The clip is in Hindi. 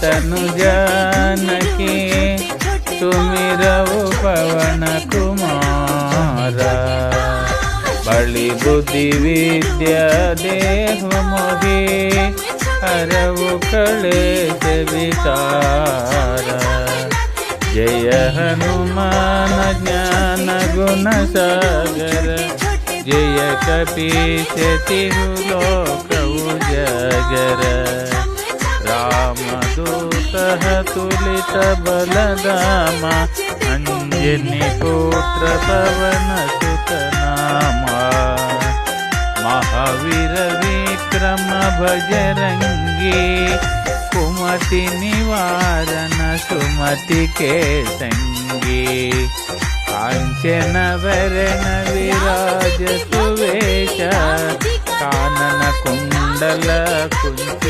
तनु जानकी सुमिरऊ पवन कुमारा। बलि बुद्धि विद्या देह मोहि हरऊ कलेश विकारा। जय हनुमान ज्ञान गुण सागर जय कपीश तिहु लोक उजागर। रामदूत तुलित बलधामा अंजनी पुत्र पवन सुत नामा। महावीर विक्रम भजरंगी कुमति निवारण सुमति के संगी। कांचन वरण विराज सुवेश कानन कुंडल कुंचित